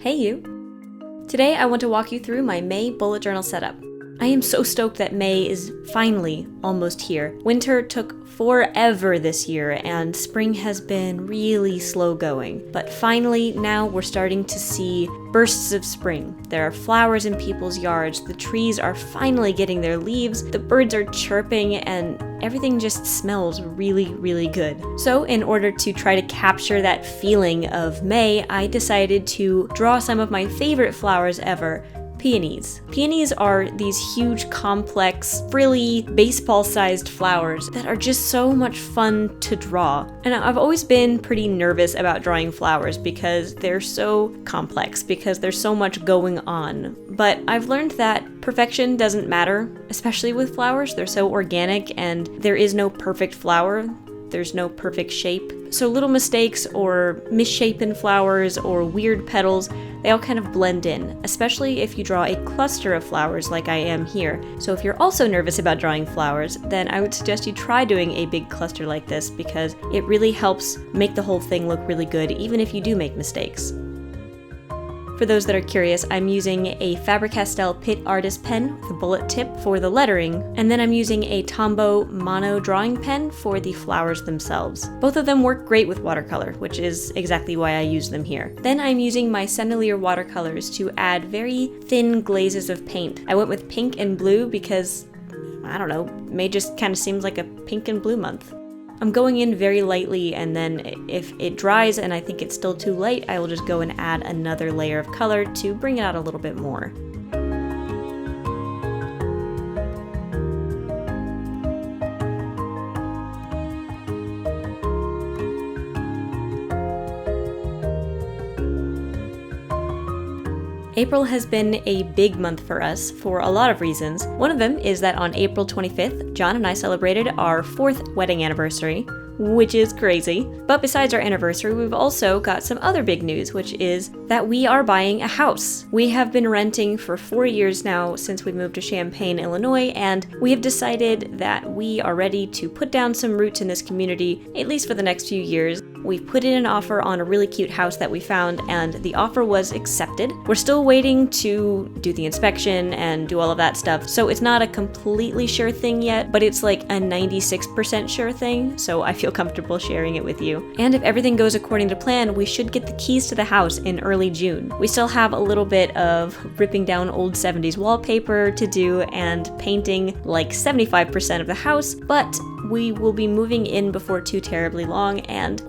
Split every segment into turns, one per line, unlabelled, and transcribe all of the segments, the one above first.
Hey you! Today I want to walk you through my May bullet journal setup. I am so stoked that May is finally almost here. Winter took forever this year and spring has been really slow going. But finally, now we're starting to see bursts of spring. There are flowers in people's yards, the trees are finally getting their leaves, the birds are chirping, and everything just smells really, really good. So in order to try to capture that feeling of May, I decided to draw some of my favorite flowers ever, peonies. Peonies are these huge, complex, frilly, baseball-sized flowers that are just so much fun to draw. And I've always been pretty nervous about drawing flowers because they're so complex, because there's so much going on. But I've learned that perfection doesn't matter, especially with flowers. They're so organic and there is no perfect flower. There's no perfect shape. So little mistakes or misshapen flowers or weird petals, they all kind of blend in, especially if you draw a cluster of flowers like I am here. So if you're also nervous about drawing flowers, then I would suggest you try doing a big cluster like this because it really helps make the whole thing look really good, even if you do make mistakes. For those that are curious, I'm using a Faber-Castell Pitt Artist pen with a bullet tip for the lettering, and then I'm using a Tombow Mono drawing pen for the flowers themselves. Both of them work great with watercolor, which is exactly why I use them here. Then I'm using my Sennelier watercolors to add very thin glazes of paint. I went with pink and blue because, I don't know, May just kind of seems like a pink and blue month. I'm going in very lightly, and then if it dries and I think it's still too light, I will just go and add another layer of color to bring it out a little bit more. April has been a big month for us for a lot of reasons. One of them is that on April 25th, John and I celebrated our 4th wedding anniversary, which is crazy. But besides our anniversary, we've also got some other big news, which is that we are buying a house. We have been renting for 4 years now since we moved to Champaign, Illinois, and we have decided that we are ready to put down some roots in this community, at least for the next few years. We've put in an offer on a really cute house that we found, and the offer was accepted. We're still waiting to do the inspection and do all of that stuff, so it's not a completely sure thing yet, but it's like a 96% sure thing, so I feel comfortable sharing it with you. And if everything goes according to plan, we should get the keys to the house in early June. We still have a little bit of ripping down old 70s wallpaper to do and painting like 75% of the house, but we will be moving in before too terribly long, and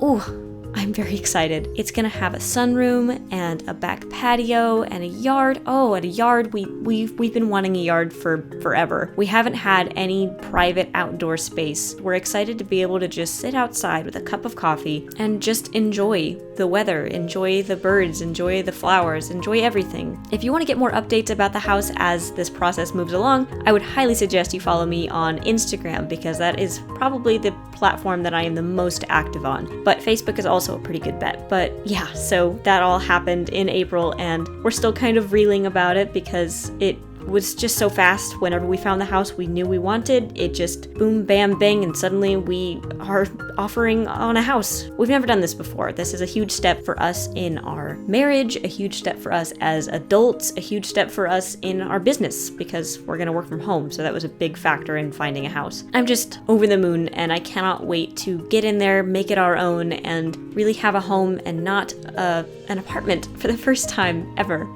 I'm very excited. It's gonna have a sunroom and a back patio and a yard. Oh, and a yard, we've been wanting a yard for forever. We haven't had any private outdoor space. We're excited to be able to just sit outside with a cup of coffee and just enjoy the weather, enjoy the birds, enjoy the flowers, enjoy everything. If you want to get more updates about the house as this process moves along, I would highly suggest you follow me on Instagram because that is probably the platform that I am the most active on. But Facebook is also a pretty good bet. But yeah, so that all happened in April and we're still kind of reeling about it because it was just so fast. Whenever we found the house we knew we wanted, it just boom, bam, bang, and suddenly we are offering on a house. We've never done this before. This is a huge step for us in our marriage, a huge step for us as adults, a huge step for us in our business because we're gonna work from home, so that was a big factor in finding a house. I'm just over the moon and I cannot wait to get in there, make it our own, and really have a home and not an apartment for the first time ever.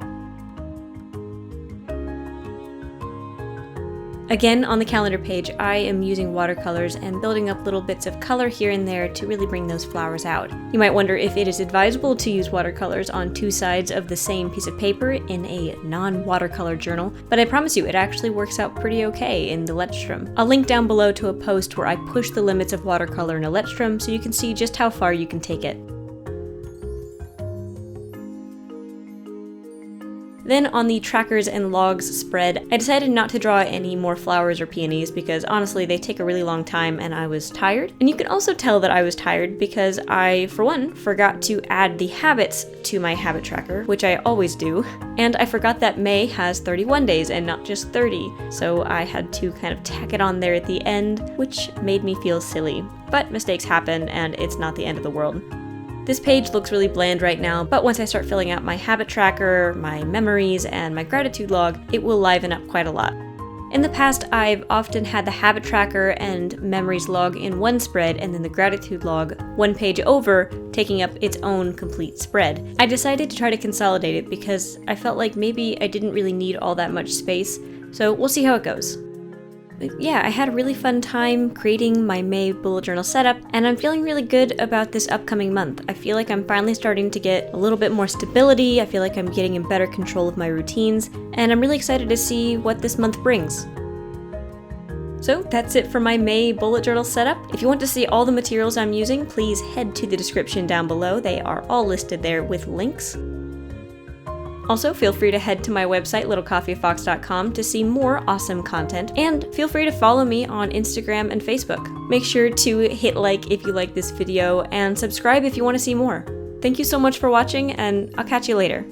Again, on the calendar page, I am using watercolors and building up little bits of color here and there to really bring those flowers out. You might wonder if it is advisable to use watercolors on two sides of the same piece of paper in a non-watercolor journal, but I promise you it actually works out pretty okay in the Letstrom. I'll link down below to a post where I push the limits of watercolor in a Letstrom so you can see just how far you can take it. Then on the trackers and logs spread, I decided not to draw any more flowers or peonies because honestly they take a really long time and I was tired. And you can also tell that I was tired because I, for one, forgot to add the habits to my habit tracker, which I always do. And I forgot that May has 31 days and not just 30, so I had to kind of tack it on there at the end, which made me feel silly. But mistakes happen and it's not the end of the world. This page looks really bland right now, but once I start filling out my habit tracker, my memories, and my gratitude log, it will liven up quite a lot. In the past, I've often had the habit tracker and memories log in one spread and then the gratitude log one page over, taking up its own complete spread. I decided to try to consolidate it because I felt like maybe I didn't really need all that much space, so we'll see how it goes. But yeah, I had a really fun time creating my May bullet journal setup, and I'm feeling really good about this upcoming month. I feel like I'm finally starting to get a little bit more stability, I feel like I'm getting in better control of my routines, and I'm really excited to see what this month brings. So that's it for my May bullet journal setup. If you want to see all the materials I'm using, please head to the description down below. They are all listed there with links. Also, feel free to head to my website, littlecoffeefox.com, to see more awesome content, and feel free to follow me on Instagram and Facebook. Make sure to hit like if you like this video, and subscribe if you want to see more. Thank you so much for watching, and I'll catch you later.